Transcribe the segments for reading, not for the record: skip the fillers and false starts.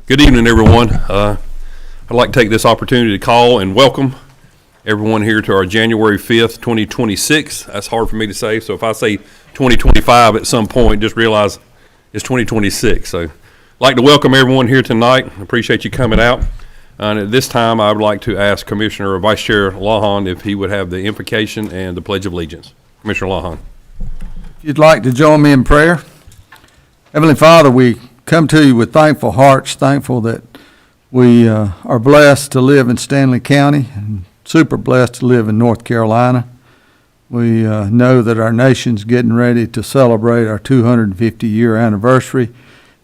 Good evening, everyone. I'd like to take this opportunity to call and welcome everyone here to our January 5th, 2026. That's hard for me to say, so if I say 2025 at some point, just realize it's 2026. So I'd like to welcome everyone here tonight. Appreciate you coming out. And at this time, I would like to ask Commissioner or Vice Chair Lawhon if he would have the invocation and the Pledge of Allegiance. Commissioner Lawhon. If you'd like to join me in prayer. Heavenly Father, we come to you with thankful hearts, thankful that we are blessed to live in Stanley County and super blessed to live in North Carolina. We know that our nation's getting ready to celebrate our 250-year anniversary.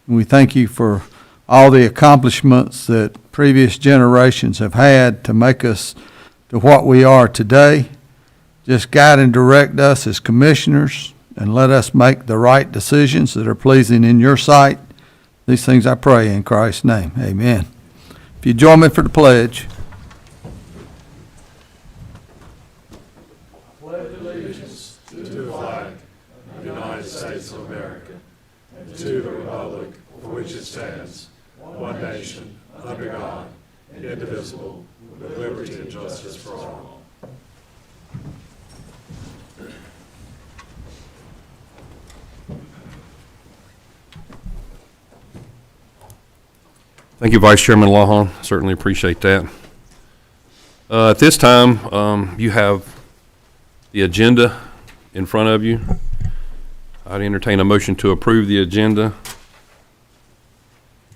And we thank you for all the accomplishments that previous generations have had to make us to what we are today. Just guide and direct us as commissioners and let us make the right decisions that are pleasing in your sight. These things I pray in Christ's name. Amen. If you join me for the pledge. I pledge allegiance to the flag of the United States of America and to the republic for which it stands, one nation, under God, indivisible, with liberty and justice for all. Thank you, Vice Chairman Lawhon. Certainly appreciate that. At this time, you have the agenda in front of you. I'd entertain a motion to approve the agenda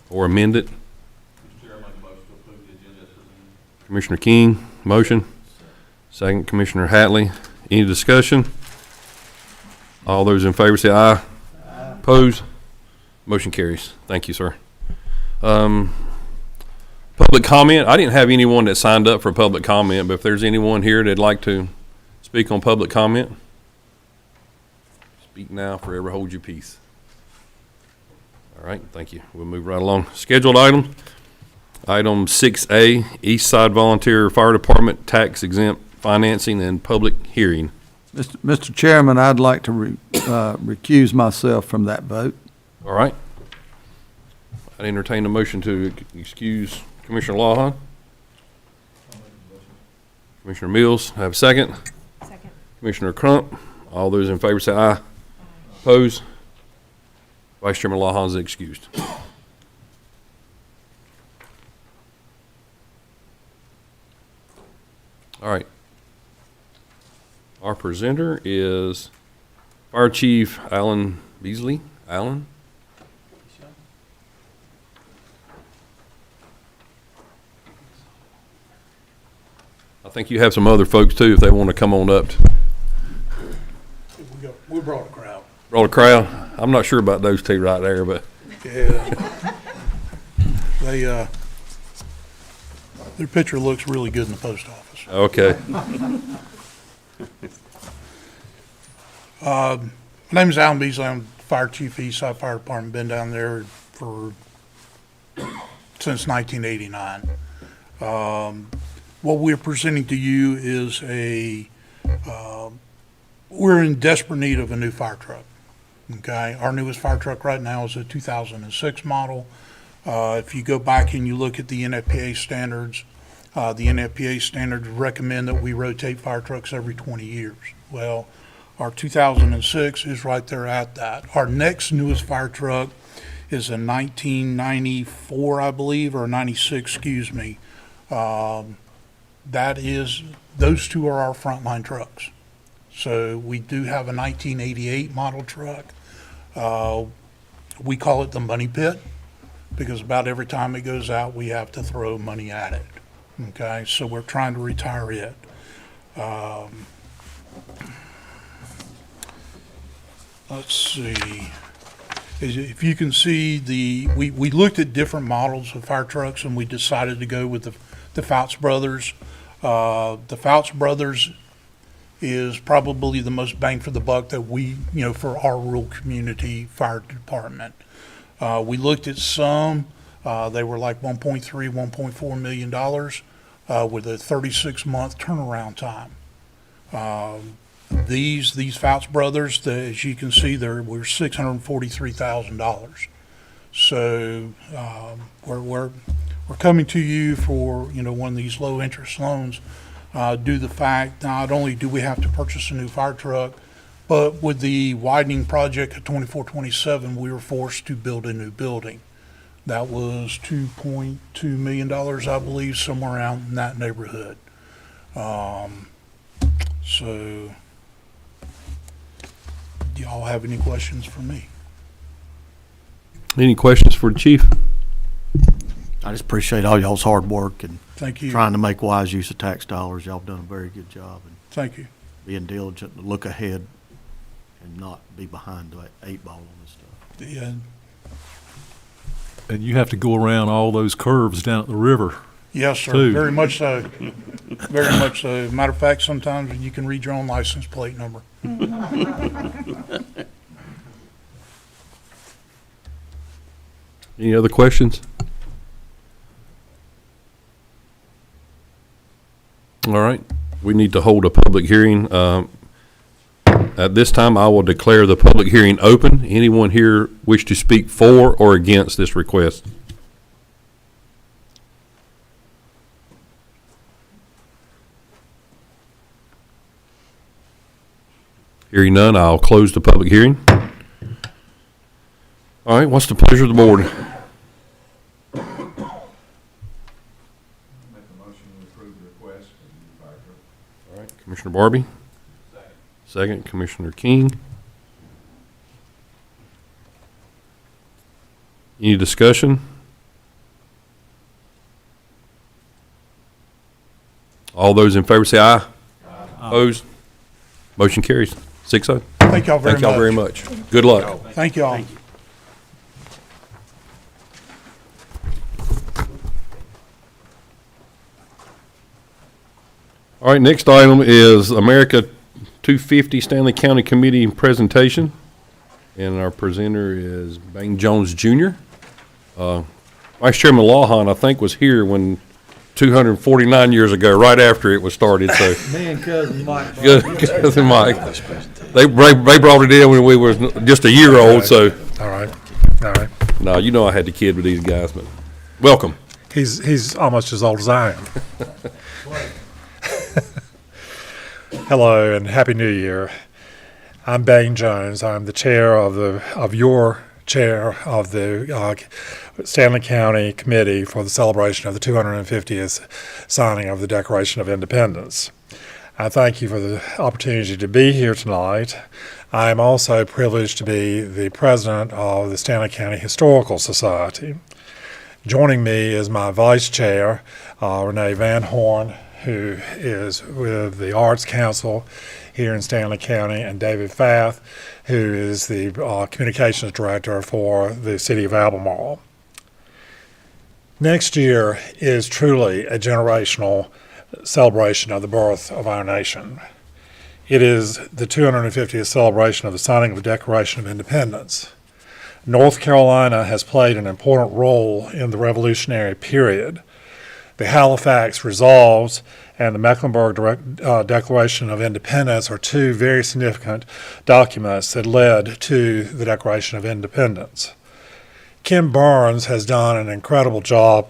or amend it. Mr. Chair, I make a motion to approve the agenda as presented. Commissioner King, motion. Second, Commissioner Hatley. Any discussion? All those in favor say aye. Aye. Opposed? Motion carries. Thank you, sir. Public comment. I didn't have anyone that signed up for public comment, but if there's anyone here that'd like to speak on public comment, speak now, forever hold your peace. All right, thank you. We'll move right along. Scheduled item. Item 6A, East Side Volunteer Fire Department Tax Exempt Financing and Public Hearing. Mr. Chairman, I'd like to recuse myself from that vote. All right. I entertain a motion to excuse Commissioner Lawhon. Commissioner Mills, have a second? Second. Commissioner Crump, all those in favor say aye. Opposed? Vice Chairman Lawhon is excused. All right. Our presenter is Fire Chief Alan Beasley. Alan? I think you have some other folks too if they want to come on up. We brought a crowd. Brought a crowd? I'm not sure about those two right there, but Yeah. Their picture looks really good in the post office. okay. My name is Alan Beasley. I'm Fire Chief, Eastside Fire Department. Been down there since 1989. What we're presenting to you is we're in desperate need of a new fire truck. Okay, our newest fire truck right now is a 2006 model. If you go back and you look at the NFPA standards, the NFPA standards recommend that we rotate fire trucks every 20 years. Well, our 2006 is right there at that. Our next newest fire truck is a 1994, I believe, or 96, excuse me. Those two are our frontline trucks. So we do have a 1988 model truck. We call it the money pit because about every time it goes out, we have to throw money at it. Okay, so we're trying to retire it. Let's see. If you can see we looked at different models of fire trucks and we decided to go with the Fouts Brothers. The Fouts Brothers is probably the most bang for the buck that for our rural community fire department. We looked at some, they were like $1.3, $1.4 million with a 36-month turnaround time. These Fouts Brothers, as you can see, were $643,000. So we're coming to you for, one of these low interest loans due to the fact not only do we have to purchase a new fire truck, but with the widening project of 2427, we were forced to build a new building. That was $2.2 million, I believe, somewhere around in that neighborhood. So, do y'all have any questions for me? Any questions for the chief? I just appreciate all y'all's hard work and Thank you. trying to make wise use of tax dollars. Y'all have done a very good job and Thank you. being diligent to look ahead and not be behind the 8 ball on this stuff. Yeah, And you have to go around all those curves down at the river. yes, sir. Two. Very much so. Very much so. Matter of fact, sometimes you can read your own license plate number. Any other questions? All right, we need to hold a public hearing. At this time, I will declare the public hearing open. Anyone here wish to speak for or against this request? Hearing none, I'll close the public hearing. All right, what's the pleasure of the board? Make a motion to approve the request for the new fire truck. All right, Commissioner Barbie? Second, Commissioner King. Any discussion? All those in favor say aye. Opposed? Motion carries. 6-0. Thank y'all very much. Thank y'all very much. Good luck. Thank y'all. All right, next item is America 250 Stanley County Committee presentation. And our presenter is Bang Jones Jr. Vice Chairman Lawhon, I think, was here when 249 years ago, right after it was started, so. Me and cousin Mike. Good, cousin Mike. They brought it in when we were just a year old, so. All right, all right. No, you know I had the kid with these guys, but welcome. He's almost as old as I am. Hello and Happy New Year. I'm Bang Jones. I'm the chair of your chair of the Stanley County Committee for the celebration of the 250th signing of the Declaration of Independence. I thank you for the opportunity to be here tonight. I am also privileged to be the president of the Stanley County Historical Society. Joining me is my vice chair, Renee Van Horn, who is with the Arts Council here in Stanley County, and David Fath, who is the communications director for the city of Albemarle. Next year is truly a generational celebration of the birth of our nation. It is the 250th celebration of the signing of the Declaration of Independence. North Carolina has played an important role in the Revolutionary period. The Halifax Resolves and the Mecklenburg Declaration of Independence are two very significant documents that led to the Declaration of Independence. Ken Burns has done an incredible job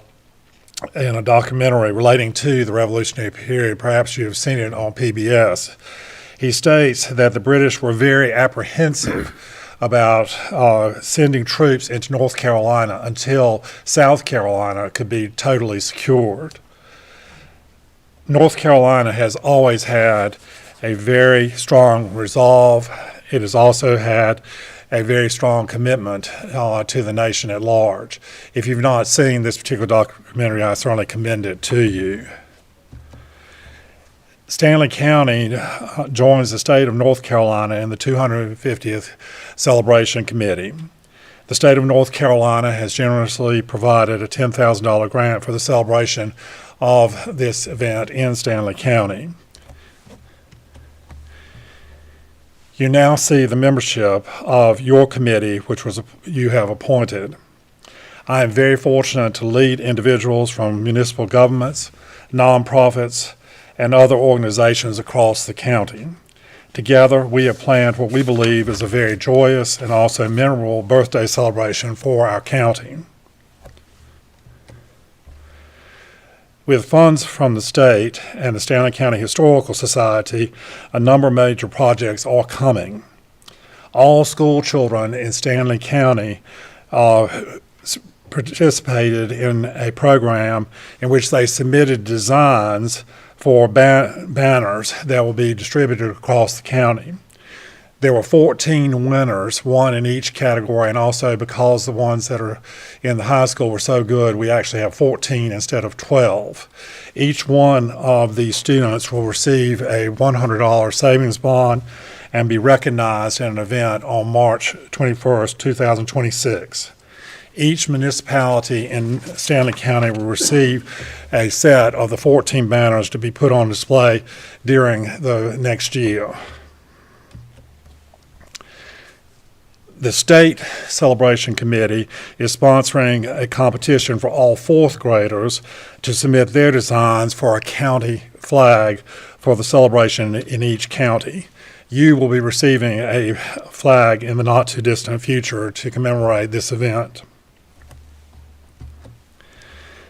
in a documentary relating to the Revolutionary period. Perhaps you have seen it on PBS. He states that the British were very apprehensive about sending troops into North Carolina until South Carolina could be totally secured. North Carolina has always had a very strong resolve. It has also had a very strong commitment to the nation at large. If you've not seen this particular documentary, I certainly commend it to you. Stanley County joins the state of North Carolina in the 250th Celebration Committee. The state of North Carolina has generously provided a $10,000 grant for the celebration of this event in Stanley County. You now see the membership of your committee, which you have appointed. I am very fortunate to lead individuals from municipal governments, nonprofits, and other organizations across the county. Together, we have planned what we believe is a very joyous and also memorable birthday celebration for our county. With funds from the state and the Stanley County Historical Society, a number of major projects are coming. All school children in Stanley County participated in a program in which they submitted designs for banners that will be distributed across the county. There were 14 winners, one in each category, and also because the ones that are in the high school were so good, we actually have 14 instead of 12. Each one of these students will receive a $100 savings bond and be recognized in an event on March 21st, 2026. Each municipality in Stanley County will receive a set of the 14 banners to be put on display during the next year. The State Celebration Committee is sponsoring a competition for all fourth graders to submit their designs for a county flag for the celebration in each county. You will be receiving a flag in the not-too-distant future to commemorate this event.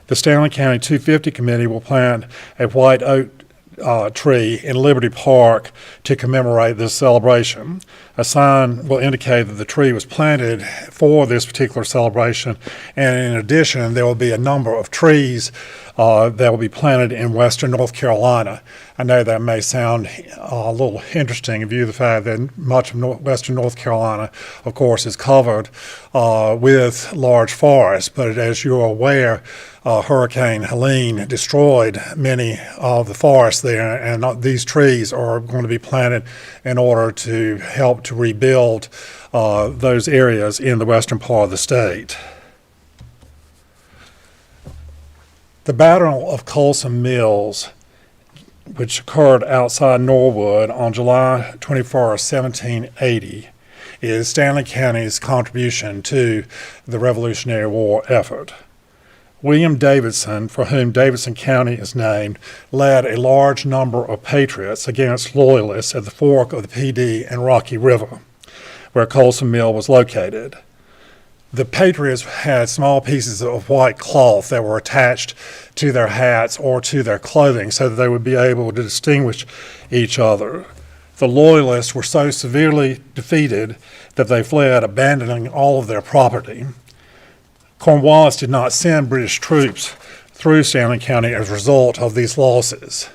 The Stanley County 250 Committee will plant a white oak tree in Liberty Park to commemorate this celebration. A sign will indicate that the tree was planted for this particular celebration, and in addition, there will be a number of trees that will be planted in western North Carolina. I know that may sound a little interesting in view of the fact that much of western North Carolina, of course, is covered with large forests, but as you're aware, Hurricane Helene destroyed many of the forests there, and these trees are going to be planted in order to help to rebuild those areas in the western part of the state. The Battle of Colson Mills, which occurred outside Norwood on July 21st, 1780, is Stanley County's contribution to the Revolutionary War effort. William Davidson, for whom Davidson County is named, led a large number of patriots against Loyalists at the fork of the PD and Rocky River, where Colson Mill was located. The patriots had small pieces of white cloth that were attached to their hats or to their clothing so that they would be able to distinguish each other. The Loyalists were so severely defeated that they fled, abandoning all of their property. Cornwallis did not send British troops through Stanley County as a result of these losses.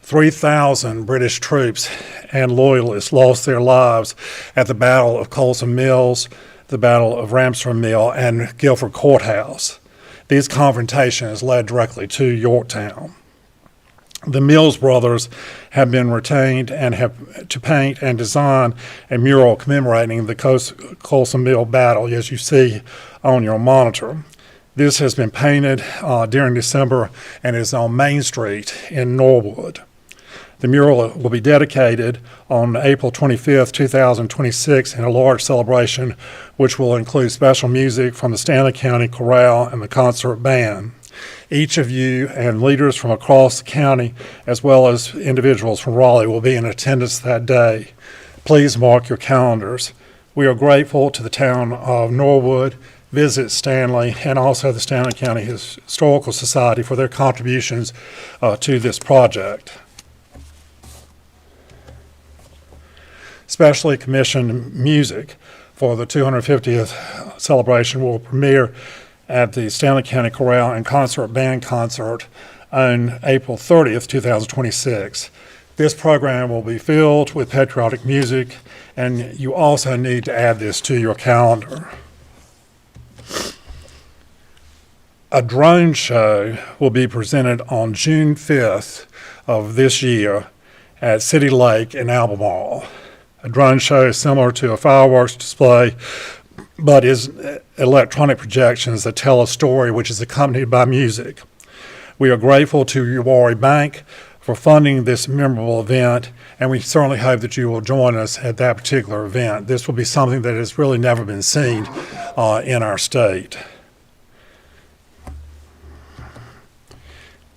3,000 British troops and Loyalists lost their lives at the Battle of Colson Mills, the Battle of Ramsden Mill, and Guilford Courthouse. These confrontations led directly to Yorktown. The Mills brothers have been retained and have to paint and design a mural commemorating the Colson Mill battle, as you see on your monitor. This has been painted during December and is on Main Street in Norwood. The mural will be dedicated on April 25th, 2026 in a large celebration which will include special music from the Stanley County Chorale and the concert band. Each of you and leaders from across the county, as well as individuals from Raleigh, will be in attendance that day. Please mark your calendars. We are grateful to the town of Norwood, Visit Stanley, and also the Stanley County Historical Society for their contributions to this project. Specially commissioned music for the 250th celebration will premiere at the Stanley County Chorale and Concert Band Concert on April 30th, 2026. This program will be filled with patriotic music, and you also need to add this to your calendar. A drone show will be presented on June 5th of this year at City Lake in Albemarle. A drone show is similar to a fireworks display, but is electronic projections that tell a story which is accompanied by music. We are grateful to Uwharrie Bank for funding this memorable event, and we certainly hope that you will join us at that particular event. This will be something that has really never been seen in our state.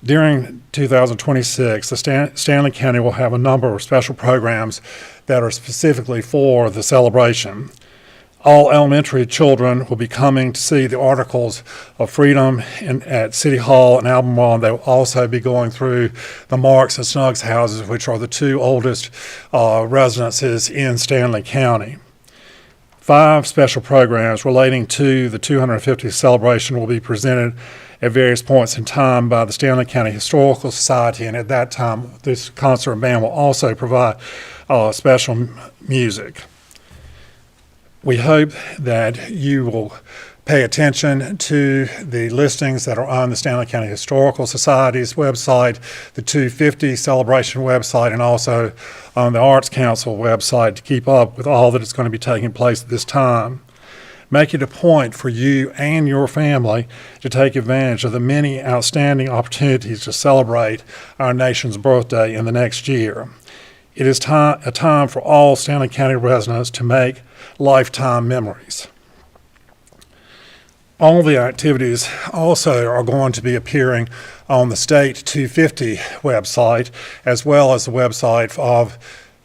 During 2026, the Stanley County will have a number of special programs that are specifically for the celebration. All elementary children will be coming to see the Articles of Freedom at City Hall in Albemarle. They will also be going through the Marks and Snuggs houses, which are the two oldest residences in Stanley County. 5 special programs relating to the 250th celebration will be presented at various points in time by the Stanley County Historical Society, and at that time, this concert band will also provide special music. We hope that you will pay attention to the listings that are on the Stanley County Historical Society's website, the 250 celebration website, and also on the Arts Council website to keep up with all that is going to be taking place at this time. Make it a point for you and your family to take advantage of the many outstanding opportunities to celebrate our nation's birthday in the next year. It is a time for all Stanley County residents to make lifetime memories. All the activities also are going to be appearing on the State 250 website, as well as the website of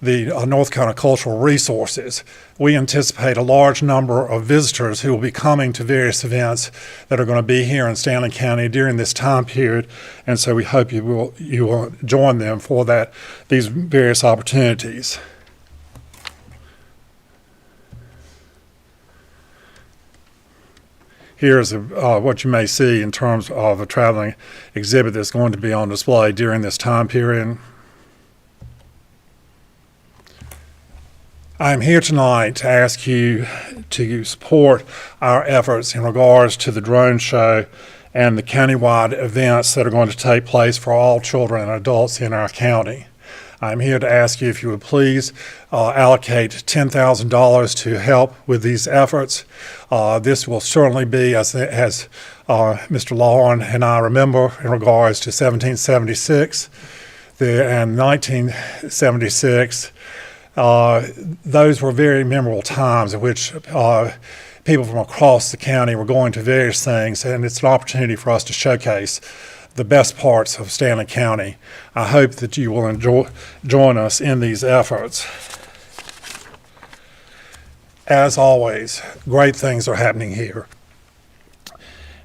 the North Carolina Cultural Resources. We anticipate a large number of visitors who will be coming to various events that are going to be here in Stanley County during this time period, and so we hope you will join them for these various opportunities. Here's what you may see in terms of a traveling exhibit that's going to be on display during this time period. I'm here tonight to ask you to support our efforts in regards to the drone show and the countywide events that are going to take place for all children and adults in our county. I'm here to ask you if you would please allocate $10,000 to help with these efforts. This will certainly be, as Mr. Lauren and I remember, in regards to 1776 and 1976. Those were very memorable times in which people from across the county were going to various things, and it's an opportunity for us to showcase the best parts of Stanley County. I hope that you will join us in these efforts. As always, great things are happening here,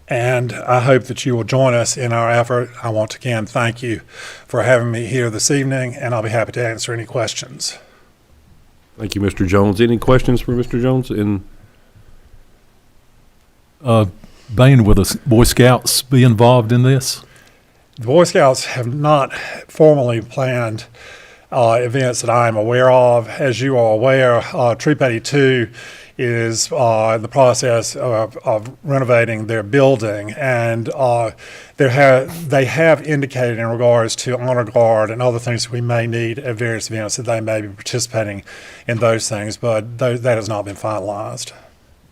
and I hope that you will join us in our effort. I want to again thank you for having me here this evening, and I'll be happy to answer any questions. Thank you, Mr. Jones. Any questions for Mr. Jones? Bane, will the Boy Scouts be involved in this? The Boy Scouts have not formally planned events that I am aware of. As you are aware, Troop 82 is in the process of renovating their building, and they have indicated in regards to honor guard and other things we may need at various events that they may be participating in those things, but that has not been finalized.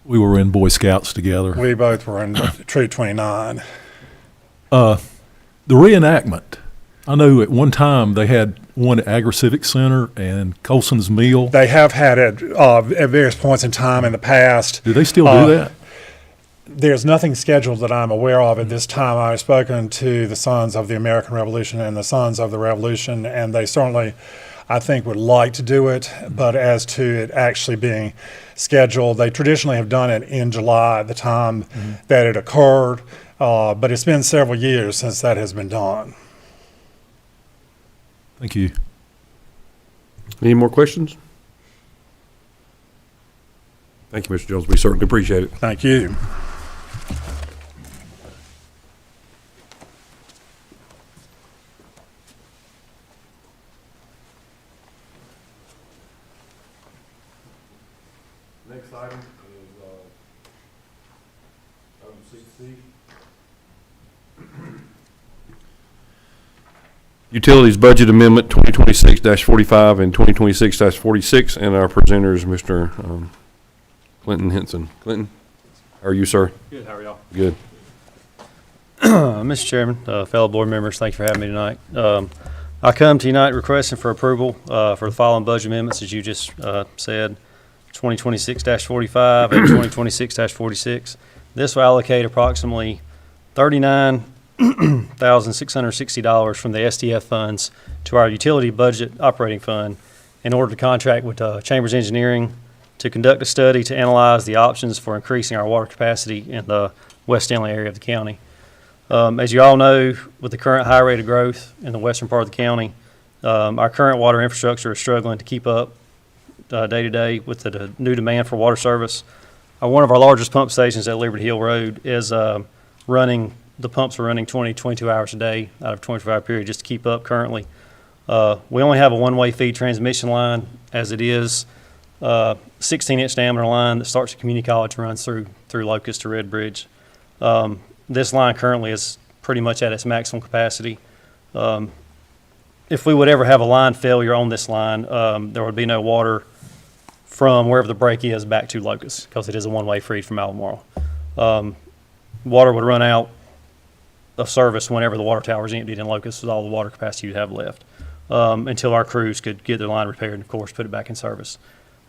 We were in Boy Scouts together. We both were in Troop 29. The reenactment, I know at one time they had one at Agri-Civic Center and Colson's Mill. They have had it at various points in time in the past. Do they still do that? There's nothing scheduled that I'm aware of at this time. I've spoken to the Sons of the American Revolution and the Sons of the Revolution, and they certainly, I think, would like to do it. But as to it actually being scheduled, they traditionally have done it in July at the time that it occurred. But it's been several years since that has been done. Thank you. Any more questions? Thank you, Mr. Jones. We certainly appreciate it. Thank you. Next item is item 6C. Utilities Budget Amendment 2026-45 and 2026-46, and our presenter is Mr. Clinton Henson. Clinton, how are you, sir? Good, how are y'all? Good. Mr. Chairman, fellow board members, thank you for having me tonight. I come to you tonight requesting for approval for the following budget amendments, as you just said, 2026-45 and 2026-46. This will allocate approximately $1,660 from the SDF funds to our utility budget operating fund in order to contract with Chambers Engineering to conduct a study to analyze the options for increasing our water capacity in the West Stanley area of the county. As you all know, with the current high rate of growth in the western part of the county, our current water infrastructure is struggling to keep up day to day with the new demand for water service. One of our largest pump stations at Liberty Hill Road is running, the pumps are running 22 hours a day out of a 24-hour period just to keep up currently. We only have a one-way feed transmission line as it is, 16-inch diameter line that starts at Community College and runs through Locust to Red Bridge. This line currently is pretty much at its maximum capacity. If we would ever have a line failure on this line, there would be no water from wherever the break is back to Locust because it is a one-way feed from Albemarle. Water would run out of service whenever the water tower is emptied in Locust with all the water capacity you'd have left until our crews could get their line repaired and, of course, put it back in service.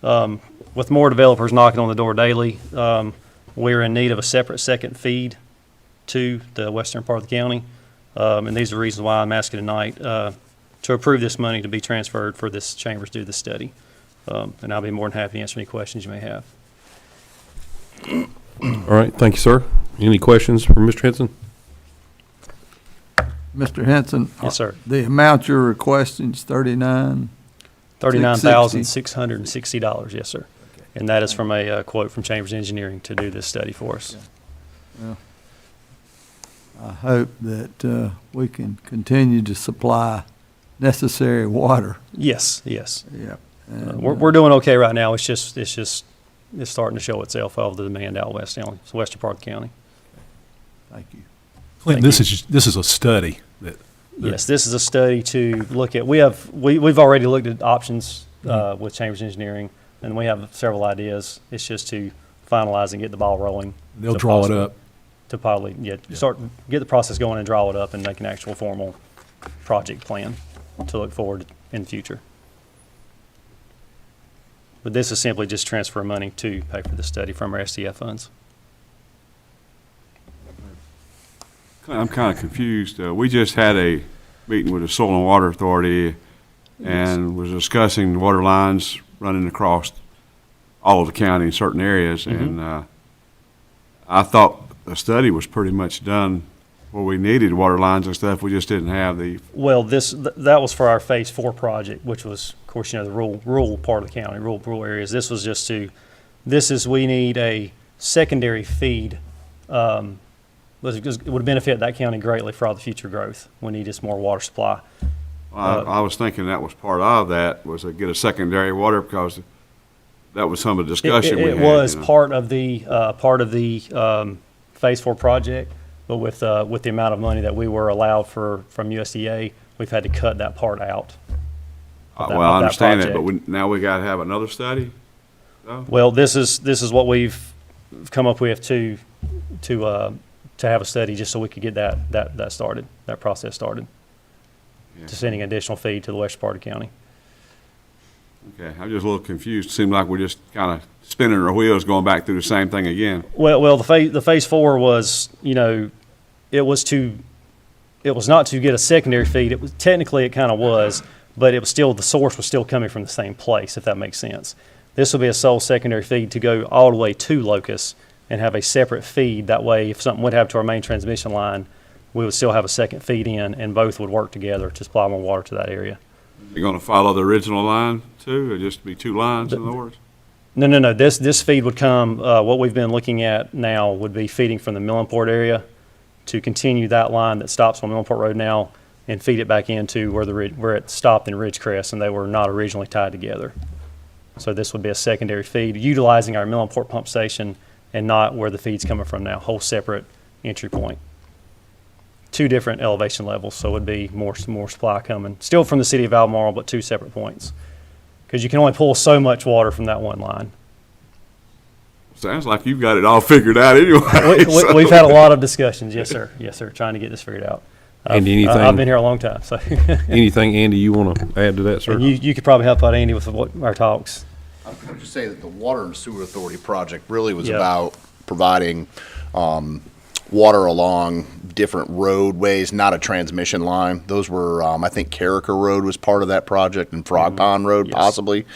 With more developers knocking on the door daily, we're in need of a separate second feed to the western part of the county. And these are the reasons why I'm asking tonight to approve this money to be transferred for this Chambers to do this study. And I'll be more than happy to answer any questions you may have. All right, thank you, sir. Any questions for Mr. Henson? Mr. Henson? Yes, sir. The amount you're requesting is $39,660, yes, sir. And that is from a quote from Chambers Engineering to do this study for us. I hope that we can continue to supply necessary water. Yes, yes. Yeah. We're doing okay right now. It's starting to show itself of the demand out west, the western part of the county. Thank you. Clint, this is a study that. Yes, this is a study to look at. We've already looked at options with Chambers Engineering, and we have several ideas. It's just to finalize and get the ball rolling. They'll draw it up. To probably get the process going and draw it up and make an actual formal project plan to look forward in the future. But this is simply just transfer money to pay for the study from our SDF funds. I'm kind of confused. We just had a meeting with the Soil and Water Authority and was discussing water lines running across all of the county in certain areas. Mm-hmm. And I thought the study was pretty much done where we needed water lines and stuff. We just didn't have the. Well, that was for our Phase 4 project, which was, of course, the rural part of the county, rural areas. This was just we need a secondary feed. It would benefit that county greatly for all the future growth. We need just more water supply. I was thinking that was part of that, was to get a secondary water, because that was some of the discussion we had. It was part of the Phase 4 project, but with the amount of money that we were allowed from USDA, we've had to cut that part out. Well, I understand that, but now we got to have another study? No? Well, this is what we've come up with to have a study just so we could get that started, that process started, Yeah. to sending additional feed to the western part of the county. Okay, I'm just a little confused. It seemed like we're just kind of spinning our wheels, going back through the same thing again. Well, the phase 4 was, it was not to get a secondary feed. It was technically, it kind of was, but it was still, the source was still coming from the same place, if that makes sense. This will be a sole secondary feed to go all the way to Locust and have a separate feed. That way, if something would happen to our main transmission line, we would still have a second feed in, and both would work together to supply more water to that area. You're going to follow the original line too, or just be two lines, in other words? No. This feed would come, what we've been looking at now would be feeding from the Millenport area to continue that line that stops on Millenport Road now and feed it back into where it stopped in Ridgecrest, and they were not originally tied together. So this would be a secondary feed utilizing our Millenport pump station and not where the feed's coming from now, whole separate entry point. Two different elevation levels, so it would be more supply coming, still from the city of Albemarle, but two separate points. Because you can only pull so much water from that one line. Sounds like you've got it all figured out anyway. We've had a lot of discussions, yes, sir, trying to get this figured out. Andy, I've been here a long time, so. Anything, Andy, you want to add to that, sir? And you could probably help out Andy with our talks. I would just say that the Water and Sewer Authority project really was Yeah. about providing water along different roadways, not a transmission line. Those were, I think Carricker Road was part of that project and Frog Pond Road Yes. possibly.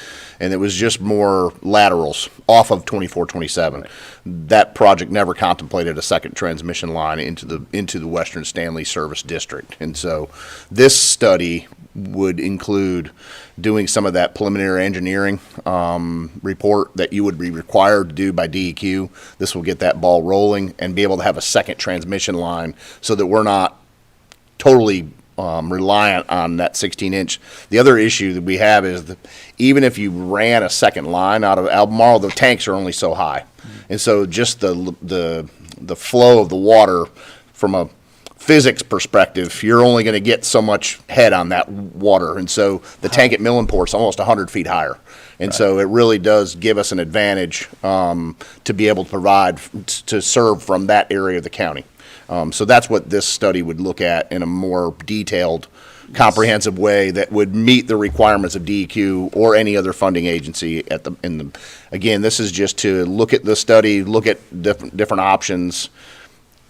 And it was just more laterals off of 2427. That project never contemplated a second transmission line into the Western Stanley Service District. And so this study would include doing some of that preliminary engineering report that you would be required to do by DEQ. This will get that ball rolling and be able to have a second transmission line so that we're not totally reliant on that 16-inch. The other issue that we have is that even if you ran a second line out of Albemarle, the tanks are only so high. And so just the flow of the water from a physics perspective, you're only going to get so much head on that water. And so the tank at Millenport's almost 100 feet higher. And so it really does give us an advantage to be able to provide, to serve from that area of the county. So that's what this study would look at in a more detailed, comprehensive way that would meet the requirements of DEQ or any other funding agency again, this is just to look at the study, look at different options,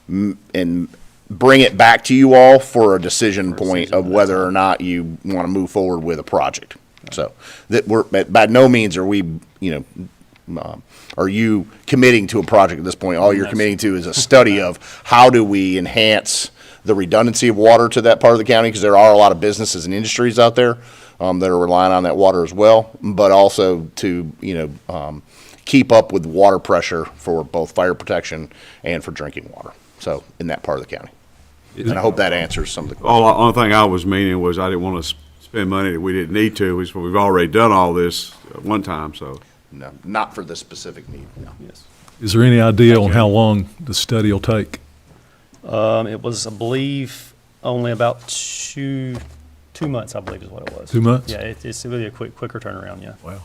and bring it back to you all for a decision point of whether or not you want to move forward with a project. So that by no means are we, are you committing to a project at this point? All you're committing to is a study of how do we enhance the redundancy of water to that part of the county, because there are a lot of businesses and industries out there that are relying on that water as well, but also to, keep up with water pressure for both fire protection and for drinking water. So in that part of the county. And I hope that answers some of the questions. Only thing I was meaning was I didn't want to spend money that we didn't need to. We've already done all this at one time, so. No, not for this specific need, no. Yes. Is there any idea on how long the study will take? It was, I believe, only about two months, I believe is what it was. 2 months? Yeah, it's really a quicker turnaround, yeah. Wow.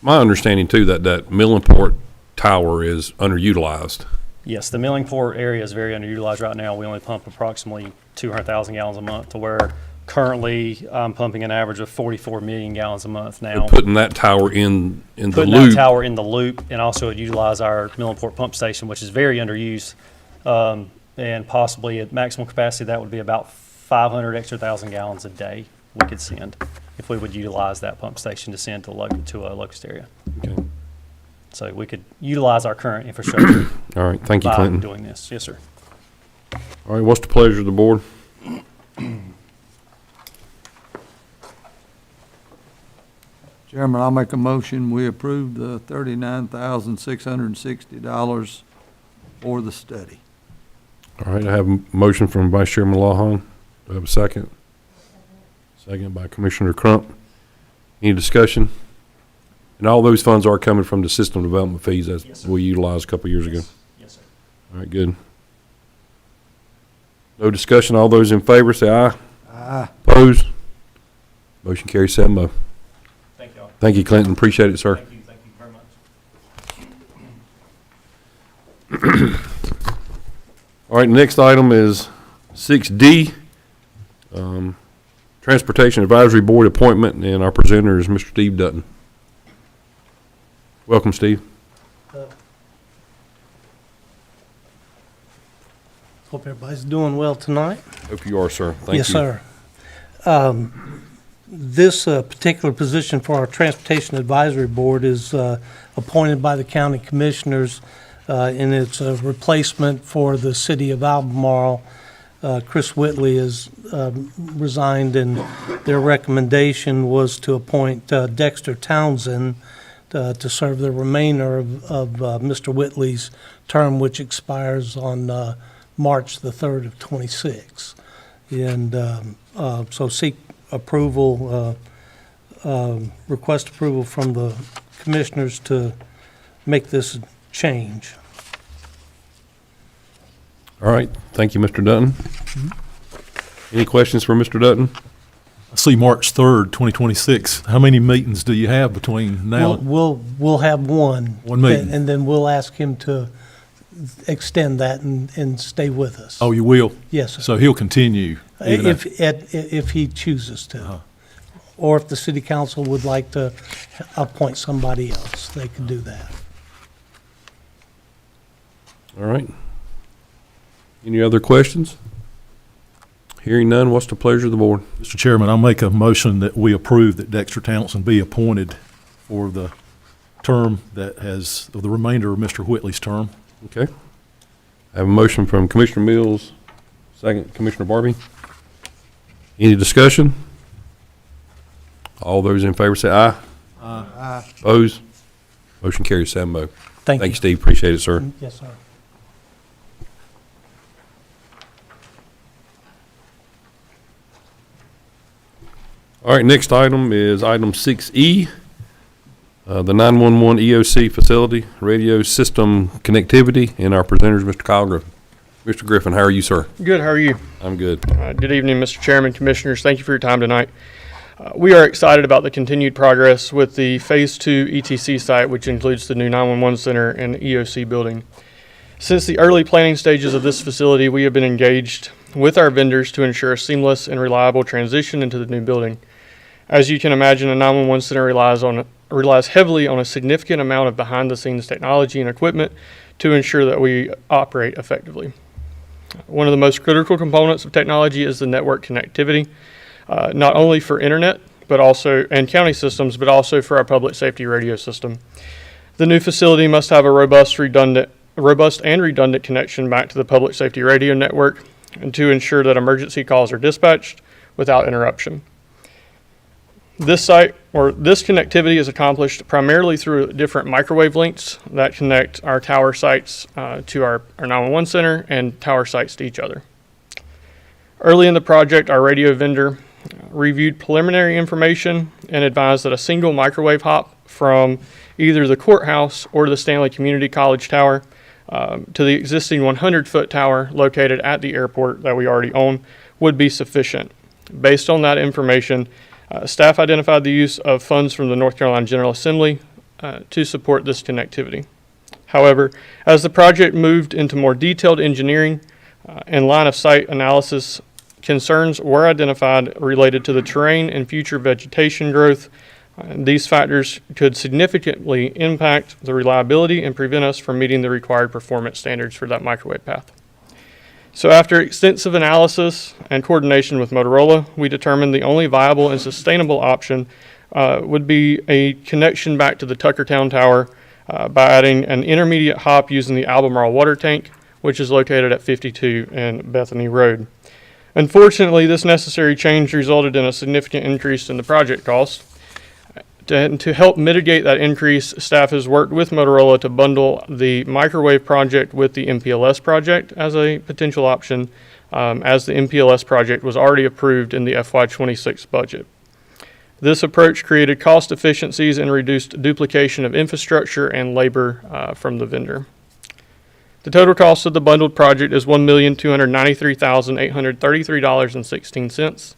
My understanding too, that Millenport Tower is underutilized. Yes, the Millingport area is very underutilized right now. We only pump approximately 200,000 gallons a month, to where currently I'm pumping an average of 44 million gallons a month now. And putting that tower in the Putting loop. that tower in the loop, and also it utilize our Millingport pump station, which is very underused. And possibly at maximum capacity, that would be about 500 extra thousand gallons a day we could send if we would utilize that pump station to send to a locust area. Okay. So we could utilize our current infrastructure All right, thank you, by Clinton. doing this. Yes, sir. All right, what's the pleasure of the board? Chairman, I'll make a motion, we approve the $39,660 for the study. All right, I have a motion from Vice Chairman Lawhon. Do I have a second? Second by Commissioner Crump. Any discussion? And all those funds are coming from the system development fees Yes, that sir. we utilized a couple of years ago. Yes, sir. All right, good. No discussion. All those in favor say aye. Aye. Opposed? Motion carries 7-0. Thank y'all. Thank you, Clinton. Appreciate it, sir. Thank you very much. All right, next item is 6D, Transportation Advisory Board appointment, and our presenter is Mr. Steve Dutton. Welcome, Steve. Hope everybody's doing well tonight. Hope you are, sir. Thank you. Yes, sir. This particular position for our Transportation Advisory Board is appointed by the county commissioners, and it's a replacement for the city of Albemarle. Chris Whitley has resigned, and their recommendation was to appoint Dexter Townsend to serve the remainder of Mr. Whitley's term, which expires on March the 3rd of '26. And so seek approval, request approval from the commissioners to make this change. All right, thank you, Mr. Dutton. Any questions for Mr. Dutton? I see March 3rd, 2026. How many meetings do you have between now? We'll have one. One meeting. And then we'll ask him to extend that and stay with us. Oh, you will? Yes, sir. So he'll continue? even after- If he chooses to. Or if the city council would like to appoint somebody else, they could do that. All right. Any other questions? Hearing none, what's the pleasure of the board? Mr. Chairman, I'll make a motion that we approve that Dexter Townsend be appointed for the term that has, the remainder of Mr. Whitley's term. Okay. I have a motion from Commissioner Mills, second Commissioner Barbie. Any discussion? All those in favor say aye. Aye. Opposed? Motion carries 7-0. Thank Thank you, you. Steve. Appreciate it, sir. Yes, sir. All right, next item is item 6E, the 911 EOC facility, radio system connectivity, and our presenter is Mr. Kyle Griffin. Mr. Griffin, how are you, sir? Good, how are you? I'm good. Good evening, Mr. Chairman, Commissioners. Thank you for your time tonight. We are excited about the continued progress with the Phase 2 ETC site, which includes the new 911 center and EOC building. Since the early planning stages of this facility, we have been engaged with our vendors to ensure a seamless and reliable transition into the new building. As you can imagine, a 911 center relies heavily on a significant amount of behind-the-scenes technology and equipment to ensure that we operate effectively. One of the most critical components of technology is the network connectivity, not only for internet but also and county systems, but also for our public safety radio system. The new facility must have a robust and redundant connection back to the public safety radio network, and to ensure that emergency calls are dispatched without interruption. This connectivity is accomplished primarily through different microwave links that connect our tower sites to our 911 center and tower sites to each other. Early in the project, our radio vendor reviewed preliminary information and advised that a single microwave hop from either the courthouse or the Stanley Community College tower to the existing 100-foot tower located at the airport that we already own would be sufficient. Based on that information, staff identified the use of funds from the North Carolina General Assembly to support this connectivity. However, as the project moved into more detailed engineering and line of sight analysis, concerns were identified related to the terrain and future vegetation growth. These factors could significantly impact the reliability and prevent us from meeting the required performance standards for that microwave path. So after extensive analysis and coordination with Motorola, we determined the only viable and sustainable option would be a connection back to the Tuckertown Tower by adding an intermediate hop using the Albemarle water tank, which is located at 52 and Bethany Road. Unfortunately, this necessary change resulted in a significant increase in the project cost. To help mitigate that increase, staff has worked with Motorola to bundle the microwave project with the MPLS project as a potential option, as the MPLS project was already approved in the FY26 budget. This approach created cost efficiencies and reduced duplication of infrastructure and labor from the vendor. The total cost of the bundled project is $1,293,833.16,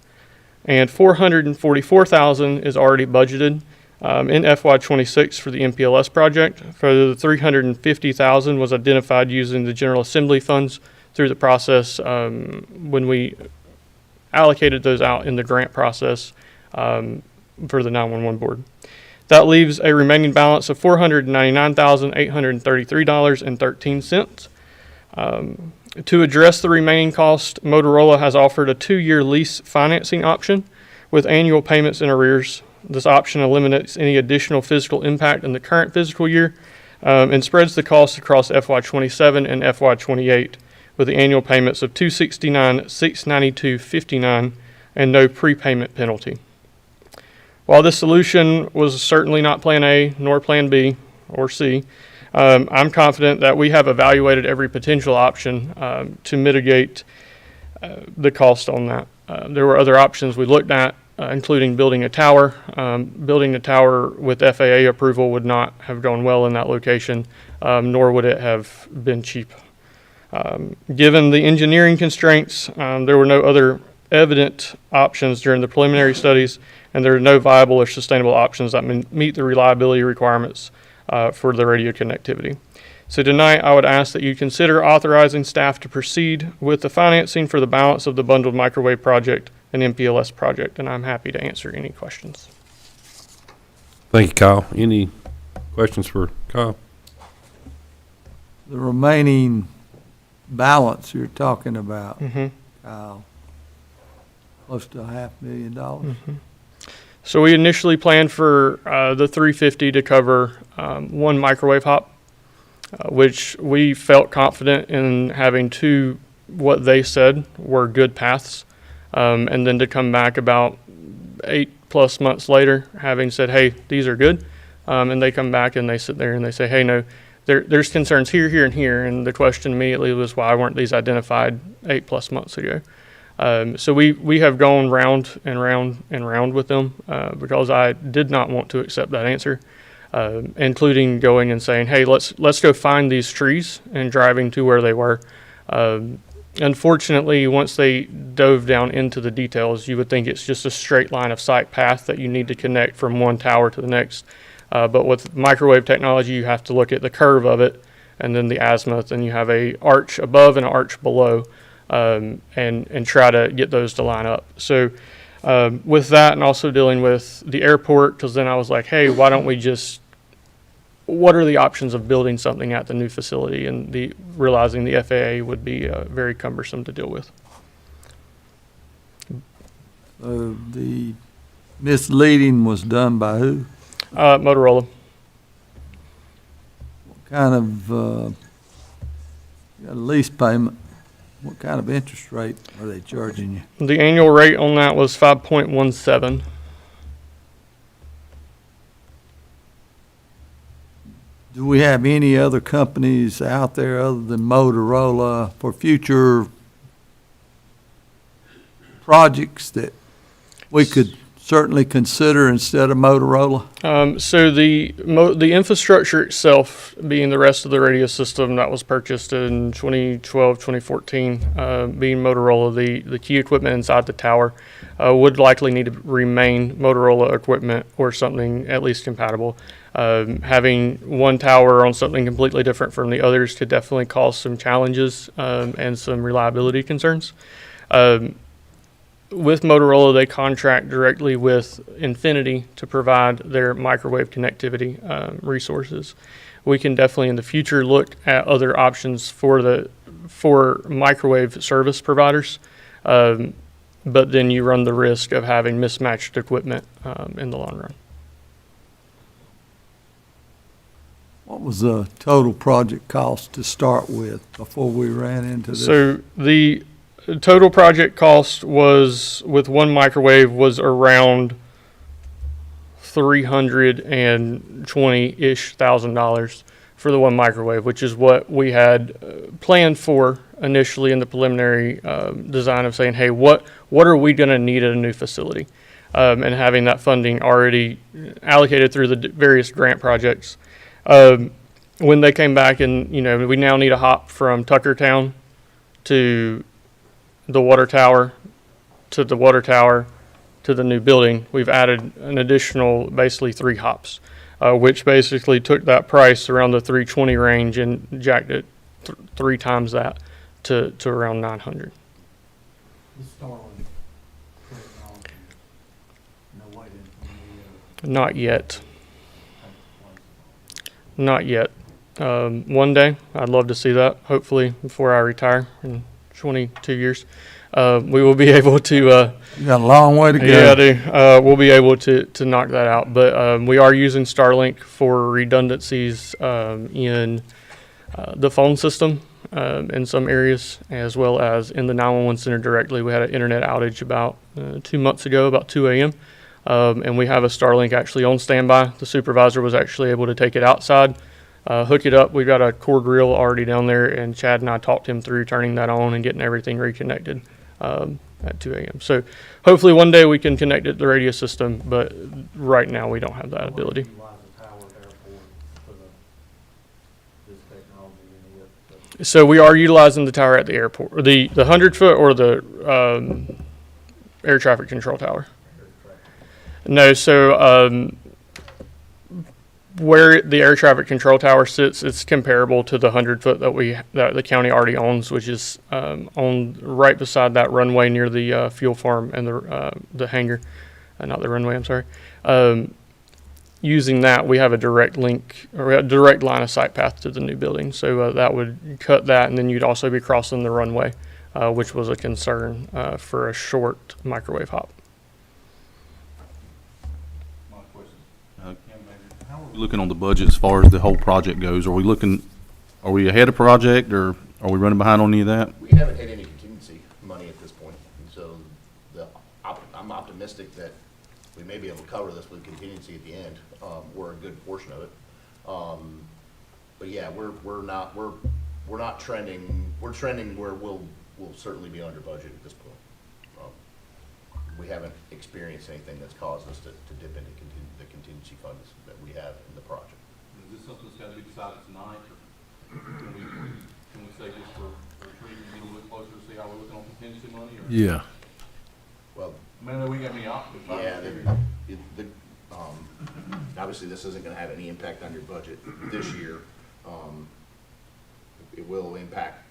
and $444,000 is already budgeted in FY26 for the MPLS project. Further, the $350,000 was identified using the General Assembly funds through the process when we allocated those out in the grant process for the 911 board. That leaves a remaining balance of $499,833.13. To address the remaining cost, Motorola has offered a 2-year lease financing option with annual payments in arrears. This option eliminates any additional physical impact in the current fiscal year and spreads the cost across FY27 and FY28 with the annual payments of $269,692.59 and no prepayment penalty. While this solution was certainly not Plan A nor Plan B or C, I'm confident that we have evaluated every potential option to mitigate the cost on that. There were other options we looked at, including building a tower. Building a tower with FAA approval would not have gone well in that location, nor would it have been cheap. Given the engineering constraints, there were no other evident options during the preliminary studies, and there are no viable or sustainable options that meet the reliability requirements for the radio connectivity. So tonight, I would ask that you consider authorizing staff to proceed with the financing for the balance of the bundled microwave project and MPLS project, and I'm happy to answer any questions. Thank you, Kyle. Any questions for Kyle? The remaining balance you're talking about, Mm-hmm. Kyle? Close to $500,000? So we initially planned for the 350 to cover one microwave hop, which we felt confident in having two, what they said were good paths. And then to come back about 8+ months later, having said, hey, these are good. And they come back and they sit there and they say, hey, no, there's concerns here, here, and here. And the question immediately was, why weren't these identified 8+ months ago? So we have gone round and round and round with them because I did not want to accept that answer, including going and saying, hey, let's go find these trees, and driving to where they were. Unfortunately, once they dove down into the details, you would think it's just a straight line of sight path that you need to connect from one tower to the next. But with microwave technology, you have to look at the curve of it and then the azimuth, and you have a arch above and an arch below. And try to get those to line up. So with that, and also dealing with the airport, because then I was like, hey, why don't we just, what are the options of building something at the new facility? And realizing the FAA would be very cumbersome to deal with. So the misleading was done by who? Motorola. What kind of got a lease payment? What kind of interest rate are they charging you? The annual rate on that was 5.17. Do we have any other companies out there other than Motorola for future projects that we could certainly consider instead of Motorola? So the infrastructure itself, being the rest of the radio system that was purchased in 2012, 2014, being Motorola, the key equipment inside the tower would likely need to remain Motorola equipment or something at least compatible. Having one tower on something completely different from the others could definitely cause some challenges and some reliability concerns. With Motorola, they contract directly with Infinity to provide their microwave connectivity resources. We can definitely in the future look at other options for microwave service providers, but then you run the risk of having mismatched equipment in the long run. What was the total project cost to start with before we ran into this? So the total project cost was, with one microwave, was around $320-ish thousand for the one microwave, which is what we had planned for initially in the preliminary design of saying, hey, what are we going to need at a new facility? And having that funding already allocated through the various grant projects. When they came back and, we now need a hop from Tuckertown to the water tower, to the new building, we've added an additional basically 3 hops, which basically took that price around the 320 range and jacked it 3 times that to around 900. Not yet. Not yet. One day, I'd love to see that. Hopefully, before I retire in 22 years, we will be able to. You got a long way to go. Yeah, I do. We'll be able to knock that out. But we are using Starlink for redundancies in the phone system in some areas, as well as in the 911 center directly. We had an internet outage about 2 months ago, about 2 a.m. And we have a Starlink actually on standby. The supervisor was actually able to take it outside, hook it up. We've got a cord reel already down there, and Chad and I talked him through turning that on and getting everything reconnected at 2 a.m. So hopefully one day we can connect it to the radio system, but right now we don't have that ability. So we are utilizing the tower at the airport, the 100-foot or the air traffic control tower. No, so where the air traffic control tower sits, it's comparable to the 100-foot that the county already owns, which is on right beside that runway near the fuel farm and the hangar, not the runway. I'm sorry. using that, we have a direct link or a direct line of sight path to the new building. So that would cut that, and then you'd also be crossing the runway, which was a concern for a short microwave hop. My question, how are we looking on the budget as far as the whole project goes? Are we ahead of project, or are we running behind on any of that? We haven't had any contingency money at this point, and so I'm optimistic that we may be able to cover this with contingency at the end, or a good portion of it. But yeah, we're not trending, we're trending where we'll certainly be under budget at this point. We haven't experienced anything that's caused us to dip into the contingency funds that we have in the project. Is this something that's got to be decided tonight, or can we say just for retreat and get a little bit closer to see how we're looking on contingency money? Or? Yeah. Well, Man, we got any options? yeah, obviously this isn't gonna have any impact on your budget this year. It will impact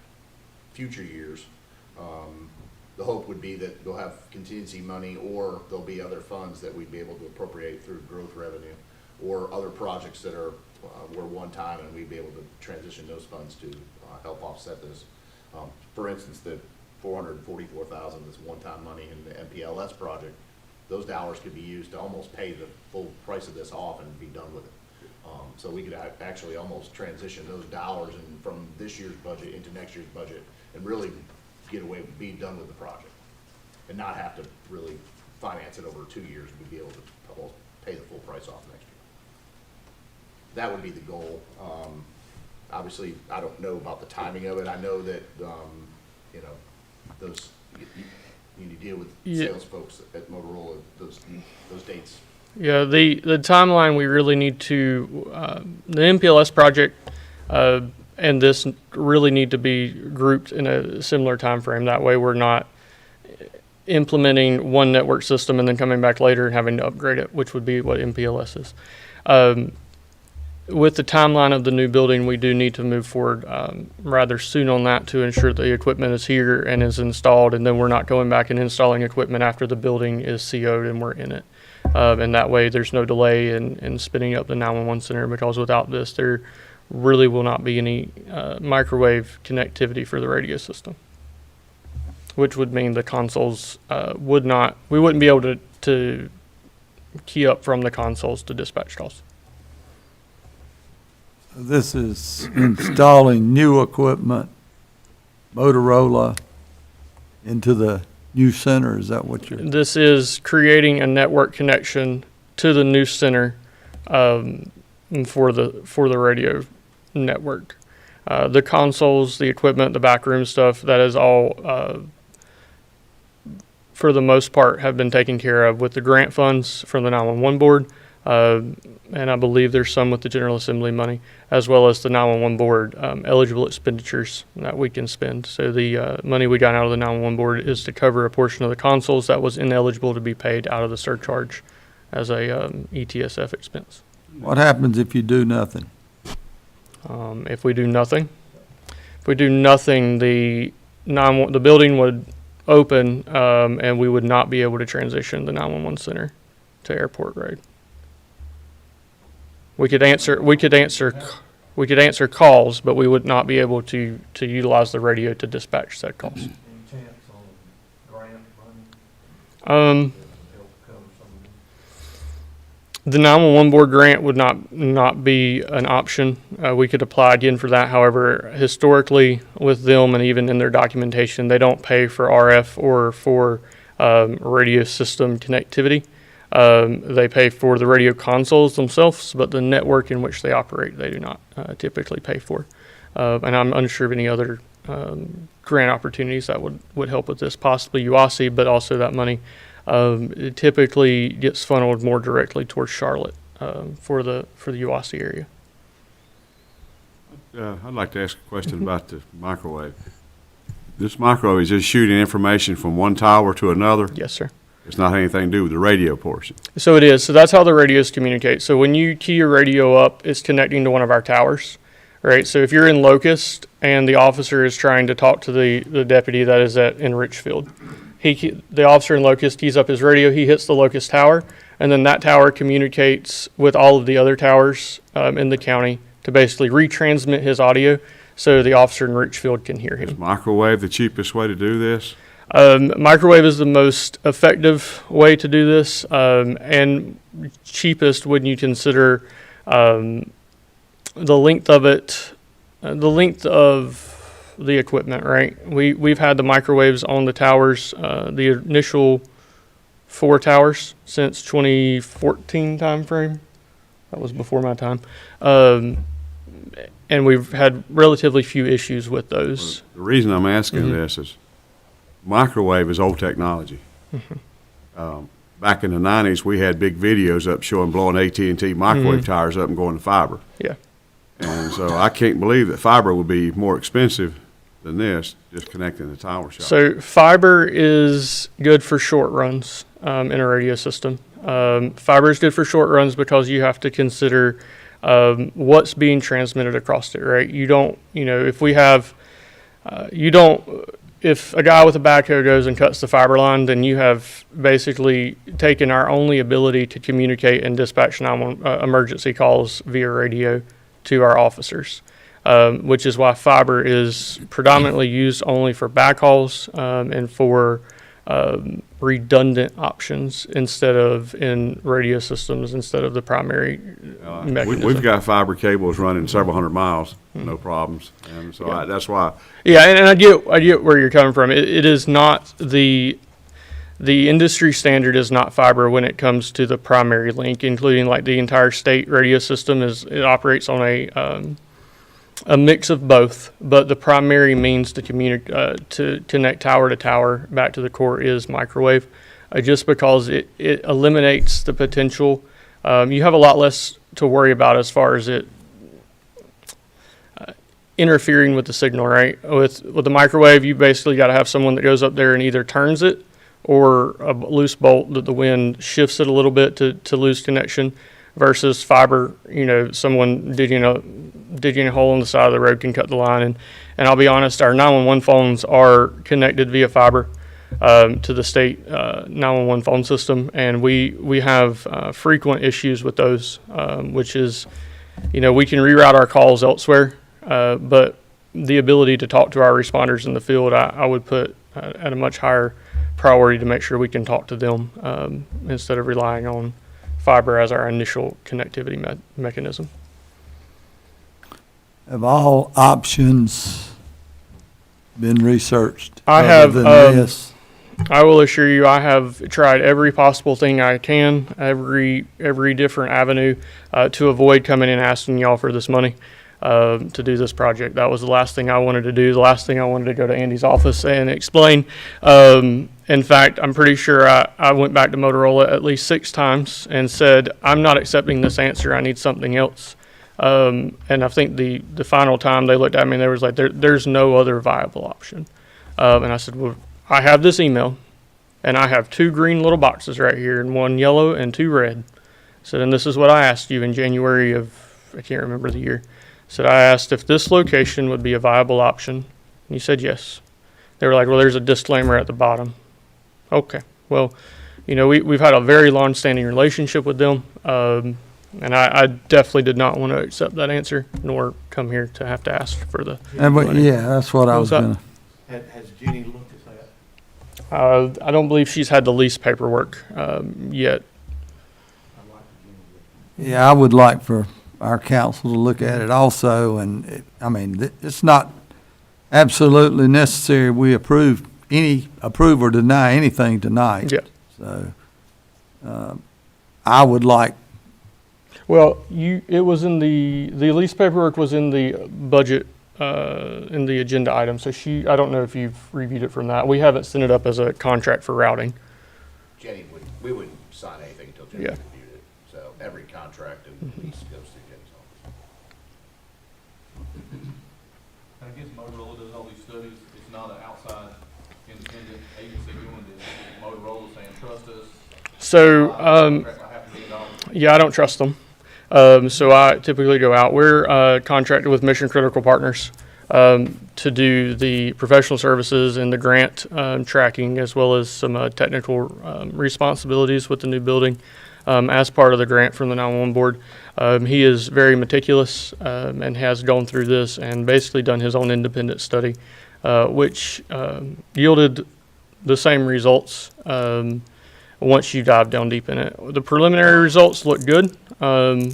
future years. The hope would be that you'll have contingency money, or there'll be other funds that we'd be able to appropriate through growth revenue, or other projects that were one time, and we'd be able to transition those funds to help offset this. For instance, the $444,000, this one-time money in the MPLS project, those dollars could be used to almost pay the full price of this off and be done with it. So we could actually almost transition those dollars from this year's budget into next year's budget and really be done with the project and not have to really finance it over 2 years. We'd be able to almost pay the full price off next year. That would be the goal. Obviously, I don't know about the timing of it. I know that, those, you need to deal with sales folks at Motorola, those dates. Yeah, the timeline we really need to, the MPLS project and this really need to be grouped in a similar time frame. That way we're not implementing one network system and then coming back later and having to upgrade it, which would be what MPLS is. With the timeline of the new building, we do need to move forward rather soon on that to ensure the equipment is here and is installed, and then we're not going back and installing equipment after the building is CO'd and we're in it. And that way there's no delay in spinning up the 911 center, because without this there really will not be any microwave connectivity for the radio system, which would mean the consoles we wouldn't be able to key up from the consoles to dispatch calls. This is installing new equipment, Motorola, into the new center. Is that what you're? This is creating a network connection to the new center for the radio network. The consoles, the equipment, the backroom stuff, that is all, for the most part, have been taken care of with the grant funds from the 911 board. And I believe there's some with the General Assembly money, as well as the 911 board eligible expenditures that we can spend. So the money we got out of the 911 board is to cover a portion of the consoles that was ineligible to be paid out of the surcharge as a ETSF expense. What happens if you do nothing? If we do nothing, the building would open and we would not be able to transition the 911 center to Airport Road. We could answer calls, but we would not be able to utilize the radio to dispatch said calls. Any chance on grant money? The 911 board grant would not be an option. We could apply again for that. However, historically with them and even in their documentation, they don't pay for RF or for radio system connectivity. They pay for the radio consoles themselves, but the network in which they operate, they do not typically pay for. And I'm unsure of any other grant opportunities that would help with this, possibly UASI, but also that money it typically gets funneled more directly towards Charlotte for the UASI area. I'd like to ask a question about the microwave. This microwave is just shooting information from one tower to another? Yes, sir. It's not anything to do with the radio portion? So it is. So that's how the radios communicate. So when you key your radio up, it's connecting to one of our towers, right? So if you're in Locust and the officer is trying to talk to the deputy that is in Richfield, the officer in Locust keys up his radio, he hits the Locust tower, and then that tower communicates with all of the other towers in the county to basically retransmit his audio so the officer in Richfield can hear him. Is microwave the cheapest way to do this? Microwave is the most effective way to do this, and cheapest when you consider the length of it, the length of the equipment, right? We've had the microwaves on the towers, the initial 4 towers since 2014 timeframe. That was before my time. And we've had relatively few issues with those. The reason I'm asking this is microwave is old technology. Back in the 90s, we had big videos up showing blowing AT&T microwave towers up and going to fiber. Yeah. And so I can't believe that fiber would be more expensive than this, just connecting the tower shop. So fiber is good for short runs in a radio system. Fiber is good for short runs because you have to consider what's being transmitted across it, right? You don't, if we have, if a guy with a backhoe goes and cuts the fiber line, then you have basically taken our only ability to communicate and dispatch emergency calls via radio to our officers, which is why fiber is predominantly used only for backhauls and for redundant options instead of in radio systems instead of the primary mechanism. We've got fiber cables running several hundred miles, no problems. And so that's why. Yeah, and I get where you're coming from. It is not the industry standard is not fiber when it comes to the primary link, including like the entire state radio system it operates on a mix of both, but the primary means to to connect tower to tower back to the core is microwave, just because it eliminates the potential. You have a lot less to worry about as far as it interfering with the signal, right? With the microwave, you basically got to have someone that goes up there and either turns it or a loose bolt that the wind shifts it a little bit to lose connection. Versus fiber, someone digging a hole in the side of the road can cut the line. And I'll be honest, our 911 phones are connected via fiber to the state 911 phone system, and we have frequent issues with those, which is, we can reroute our calls elsewhere, but the ability to talk to our responders in the field, I would put at a much higher priority to make sure we can talk to them instead of relying on fiber as our initial connectivity mechanism. Have all options been researched? I other have, than this? I will assure you, I have tried every possible thing I can, every different avenue to avoid coming in asking y'all for this money to do this project. That was the last thing I wanted to do, the last thing I wanted to go to Andy's office and explain. In fact, I'm pretty sure I went back to Motorola at least 6 times and said, I'm not accepting this answer, I need something else. And I think the final time they looked at me and they was like, there's no other viable option. And I said, well, I have this email and I have 2 green little boxes right here and 1 yellow and 2 red. I said, and this is what I asked you in January of, I can't remember the year. I said, I asked if this location would be a viable option. And you said yes. They were like, well, there's a disclaimer at the bottom. Okay. Well, we've had a very long-standing relationship with them. And I definitely did not want to accept that answer, nor come here to have to ask for the money. Yeah, that's what I was gonna. Has Jeannie looked at that? I don't believe she's had the lease paperwork yet. Yeah, I would like for our council to look at it also, and it's not absolutely necessary we approve or deny anything tonight. Yeah. So, I would like. Well, it was in the lease paperwork was in the budget, in the agenda item. So I don't know if you've reviewed it from that. We haven't sent it up as a contract for routing. Jenny we wouldn't sign anything until Jenny reviewed it. So every contract and lease goes through Jenny's office. I guess Motorola does all these studies. It's not an outside independent agency doing this. Motorola saying, trust us. So, yeah, I don't trust them. So I typically go out. We're contracted with Mission Critical Partners to do the professional services and the grant tracking, as well as some technical responsibilities with the new building. as part of the grant from the 911 board. He is very meticulous and has gone through this and basically done his own independent study, which yielded the same results once you dive down deep in it. The preliminary results look good, and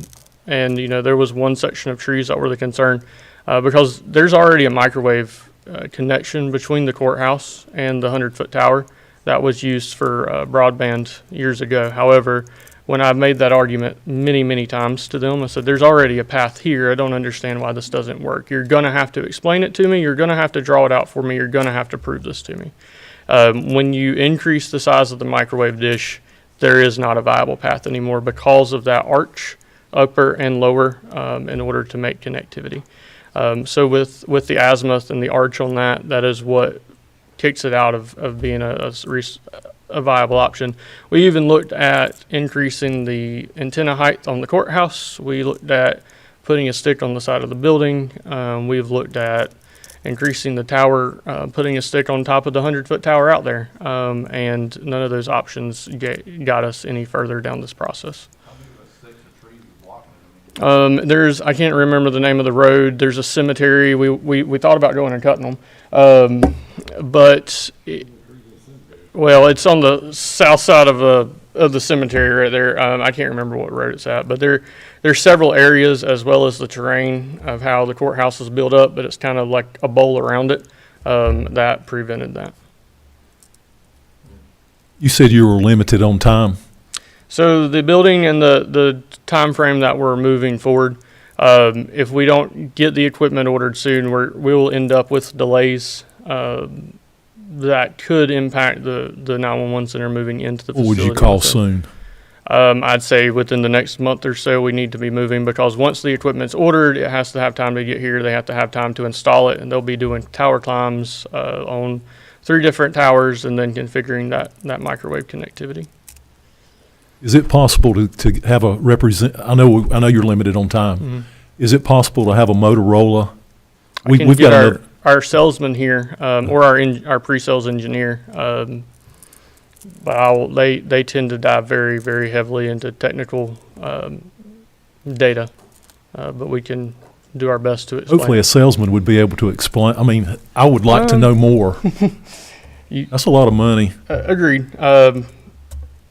there was one section of trees that were the concern because there's already a microwave connection between the courthouse and the 100-foot tower that was used for broadband years ago. However, when I made that argument many, many times to them, I said, there's already a path here. I don't understand why this doesn't work. You're going to have to explain it to me. You're going to have to draw it out for me. You're going to have to prove this to me. When you increase the size of the microwave dish, there is not a viable path anymore because of that arch, upper and lower, in order to make connectivity. So with the azimuth and the arch on that, that is what kicks it out of being a viable option. We even looked at increasing the antenna height on the courthouse. We looked at putting a stick on the side of the building. We've looked at increasing the tower, putting a stick on top of the 100-foot tower out there. And none of those options got us any further down this process. I can't remember the name of the road. There's a cemetery. We thought about going and cutting them. It's on the south side of the cemetery right there. I can't remember what road it's at, but there's several areas as well as the terrain of how the courthouse is built up, but it's kind of like a bowl around it, that prevented that. You said you were limited on time. So the building and the time frame that we're moving forward, if we don't get the equipment ordered soon, we will end up with delays that could impact the 911 center moving into the What facility. would you call soon? I'd say within the next month or so, we need to be moving because once the equipment's ordered, it has to have time to get here. They have to have time to install it, and they'll be doing tower climbs on 3 different towers and then configuring that microwave connectivity. Is it possible to have a I know you're limited on time. Mm-hmm. Is it possible to have a Motorola? I can get our salesman here, or our pre-sales engineer, but they tend to dive very, very heavily into technical data, but we can do our best to explain. Hopefully a salesman would be able to explain. I mean, I would like to know more. That's a lot of money. Agreed.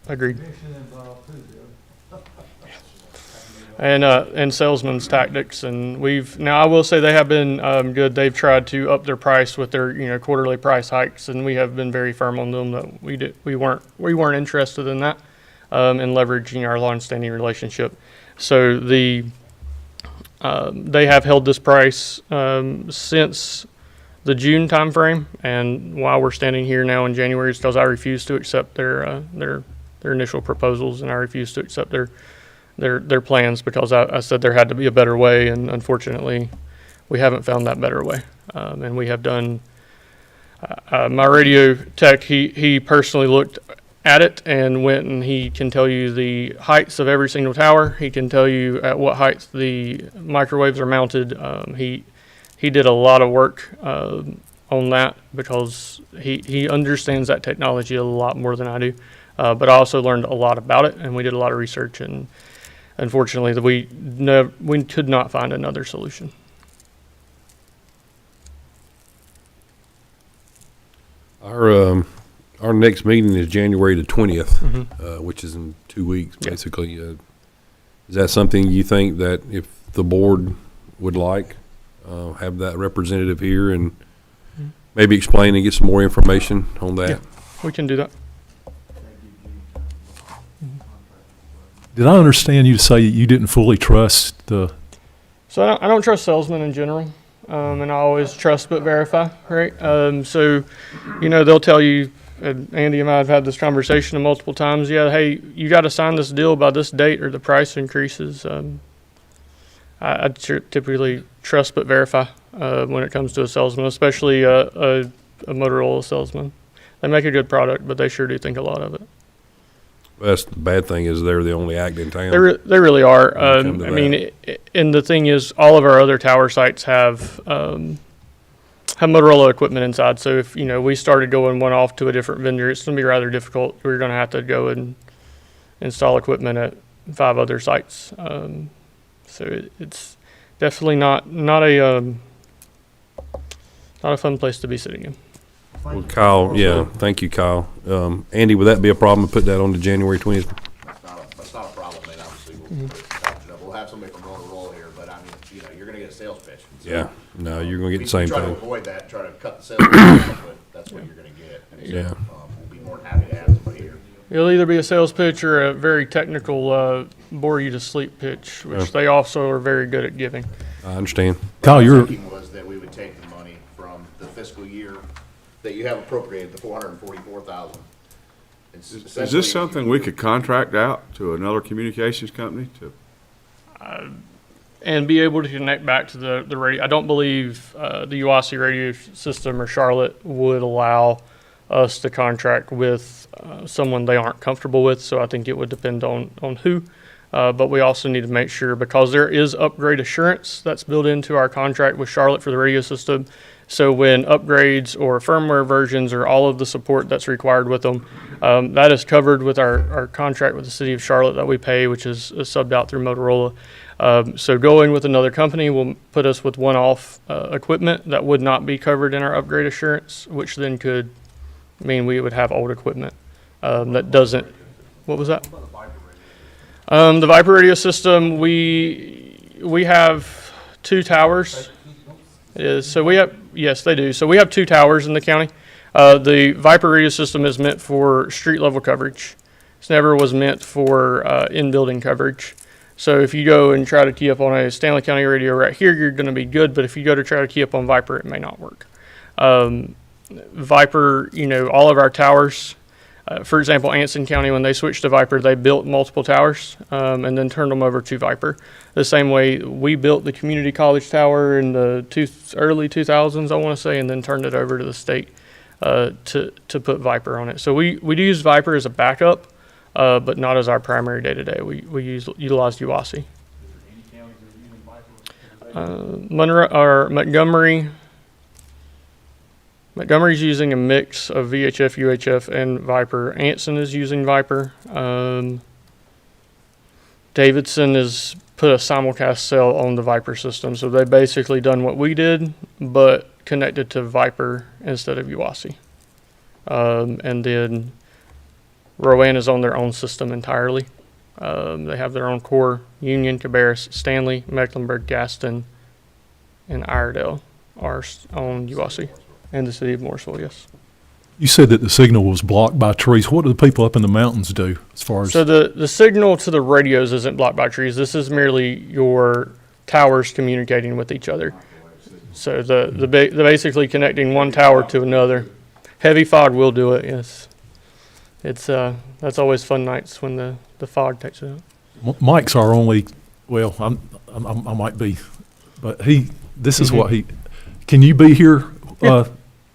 Agreed. And salesman's tactics, and I will say they have been good. They've tried to up their price with their quarterly price hikes, and we have been very firm on them that we weren't interested in that, in leveraging our long-standing relationship. So they have held this price since the June timeframe, and while we're standing here now in January, it's because I refused to accept their initial proposals, and I refused to accept their plans because I said there had to be a better way, and unfortunately, we haven't found that better way. And we have done. My radio tech, he personally looked at it and went, and he can tell you the heights of every single tower. He can tell you at what heights the microwaves are mounted. He did a lot of work on that because he understands that technology a lot more than I do. But I also learned a lot about it, and we did a lot of research, and unfortunately, we could not find another solution. Our next meeting is January the 20th, Mm-hmm. which is in 2 weeks, Yeah. basically. Is that something you think that if the board would like, have that representative here and maybe explain and get some more information on that? Yeah. We can do that. Did I understand you to say you didn't fully trust the? So I don't trust salesmen in general, and I always trust but verify, right? So, they'll tell you, and Andy and I have had this conversation multiple times. Yeah, hey, you got to sign this deal by this date, or the price increases. I typically trust but verify when it comes to a salesman, especially a Motorola salesman. They make a good product, but they sure do think a lot of it. That's the bad thing is they're the only act in town. They really are. I come to mean, and the thing is, all of our other tower sites have Motorola equipment inside. So if we started going one off to a different vendor, it's going to be rather difficult. We're going to have to go and install equipment at 5 other sites. So it's definitely not a fun place to be sitting in. Well, Kyle, yeah, thank you, Kyle. Andy, would that be a problem to put that on to January 20th? That's not a problem, man, obviously, we'll have somebody from Motorola here, but I mean, you know, you're gonna get a sales pitch. So Yeah, no, you're gonna get we the same try to thing. avoid that, try to cut the sales pitch, but that's what you're gonna get. And so, Yeah. We'll be more than happy to have somebody here. It'll either be a sales pitch or a very technical, bore you to sleep pitch, which they also are very good at giving. I understand. Kyle, My you're, thinking was that we would take the money from the fiscal year that you have appropriated, the 444,000. Is this something we could contract out to another communications company to? And be able to connect back to the radio. I don't believe the UASI radio system or Charlotte would allow us to contract with someone they aren't comfortable with, so I think it would depend on who. But we also need to make sure, because there is upgrade assurance that's built into our contract with Charlotte for the radio system. So when upgrades or firmware versions or all of the support that's required with them, that is covered with our contract with the city of Charlotte that we pay, which is subbed out through Motorola. So going with another company will put us with one-off equipment that would not be covered in our upgrade assurance, which then could mean we would have old equipment that doesn't. What was that? The Viper radio system, we have 2 towers. So we have, yes, they do. So we have 2 towers in the county. The Viper radio system is meant for street level coverage. It never was meant for in-building coverage. So if you go and try to key up on a Stanley County radio right here, you're going to be good. But if you go to try to key up on Viper, it may not work. Viper, you know, all of our towers, for example, Anson County, when they switched to Viper, they built multiple towers and then turned them over to Viper. The same way we built the community college tower in the early 2000s, I want to say, and then turned it over to the state to put Viper on it. So we do use Viper as a backup, but not as our primary day-to-day. We utilize UASI. Monroe or Montgomery's using a mix of VHF, UHF, and Viper. Anson is using Viper. Davidson has put a simulcast cell on the Viper system, so they've basically done what we did, but connected to Viper instead of UASI. And then Rowan is on their own system entirely. They have their own core. Union, Cabarrus, Stanley, Mecklenburg, Gaston, and Iredell are on UASI. And the city of Mooresville, yes. you said that the signal was blocked by trees. What do the people up in the mountains do as far as? So the signal to the radios isn't blocked by trees. This is merely your towers communicating with each other. So the basically connecting one tower to another. Heavy fog will do it, yes. It's that's always fun nights when the fog takes it out. Mike's our only, well, I might be, but this is what can you be here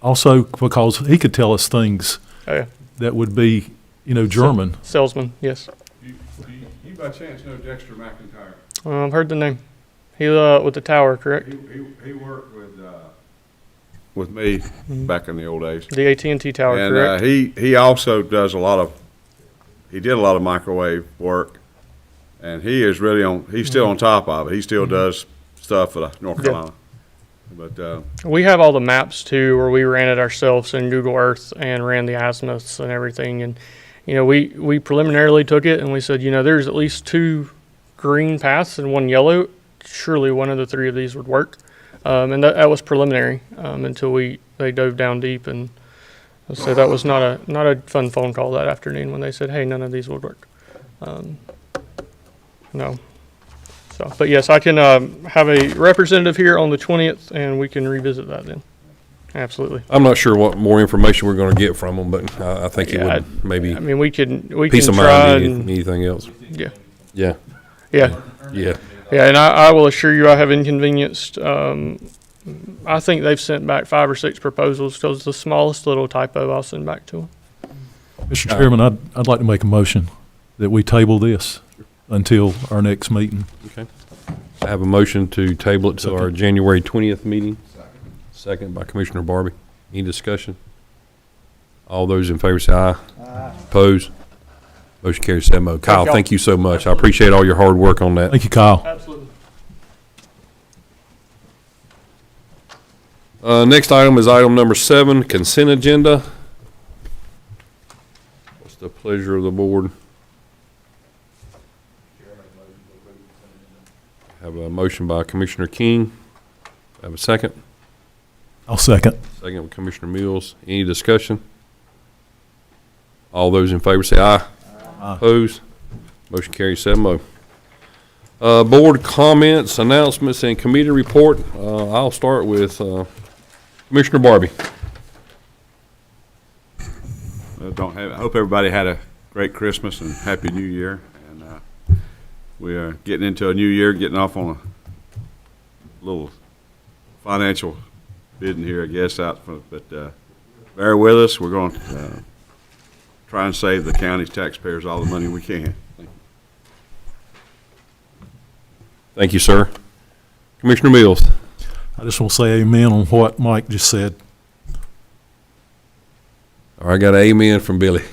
also, because he could tell us things that would be, German. Salesman, yes. You by chance know Dexter McIntyre? I've heard the name. He with the tower, correct? He worked with me back in the old days. The AT&T tower, And correct? he also does he did a lot of microwave work, and he is really he's still on top of it. He still does stuff for North Carolina. But we have all the maps too, where we ran it ourselves in Google Earth and ran the azimuths and everything. And we preliminarily took it and we said, there's at least 2 green paths and 1 yellow. Surely one of the 3 of these would work. And that was preliminary until they dove down deep. And so that was not a fun phone call that afternoon when they said, hey, none of these would work. No. So, but yes, I can have a representative here on the 20th, and we can revisit that then. Absolutely. I'm not sure what more information we're going to get from them, but I think it would maybe I mean, we can peace of try mind than anything else. Yeah. Yeah. Yeah. Yeah. Yeah, and I will assure you I have inconvenienced. I think they've sent back 5 or 6 proposals because the smallest little typo I'll send back to them. Mr. Chairman, I'd like to make a motion that we table this until our next meeting. Okay. I have a motion to table it to our January 20th meeting. Second by Commissioner Barbie. Any discussion? All those in favor say aye. Aye. Opposed? Motion carries 7-0. Kyle, y'all. thank you so much. I appreciate all your hard work on that. Thank you, Kyle. Absolutely. Next item is item number 7, consent agenda. What's the pleasure of the board? Have a motion by Commissioner King. Have a second? I'll second. Second by Commissioner Mills. Any discussion? All those in favor say aye. Aye. Opposed? Motion carries 7-0. Board comments, announcements, and committee report. I'll start with Commissioner Barbie. I hope everybody had a great Christmas and Happy New Year. And we are getting into a new year, getting off on a little financial bidding here, I guess, but bear with us. We're going to try and save the county's taxpayers all the money we can. Thank you. Thank you, sir. Commissioner Mills. I just want to say amen on what Mike just said. All right, got an amen from Billy.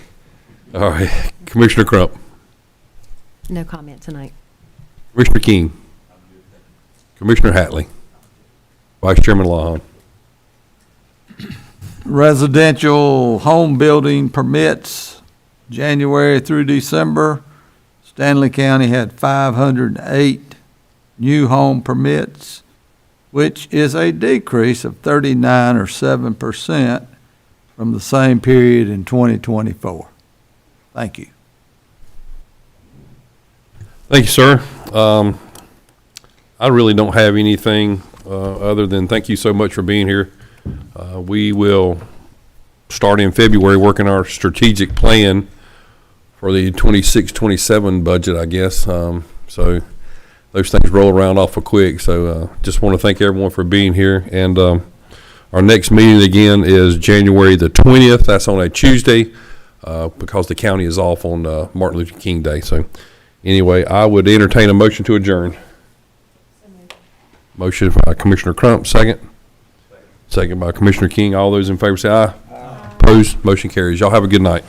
All right, Commissioner Crump. No comment tonight. Commissioner King. Commissioner Hatley. Vice Chairman Lawhon. Residential home building permits, January through December. Stanley County had 508 new home permits, which is a decrease of 39 or 7% from the same period in 2024. Thank you. Thank you, sir. I really don't have anything other than thank you so much for being here. We will start in February working our strategic plan for the 26-27 budget, I guess. So those things roll around awful quick. So just want to thank everyone for being here. And our next meeting again is January the 20th. That's on a Tuesday because the county is off on Martin Luther King Day. So anyway, I would entertain a motion to adjourn. Motion by Commissioner Crump, second. Second by Commissioner King. All those in favor say aye. Opposed? Motion carries. Y'all have a good night.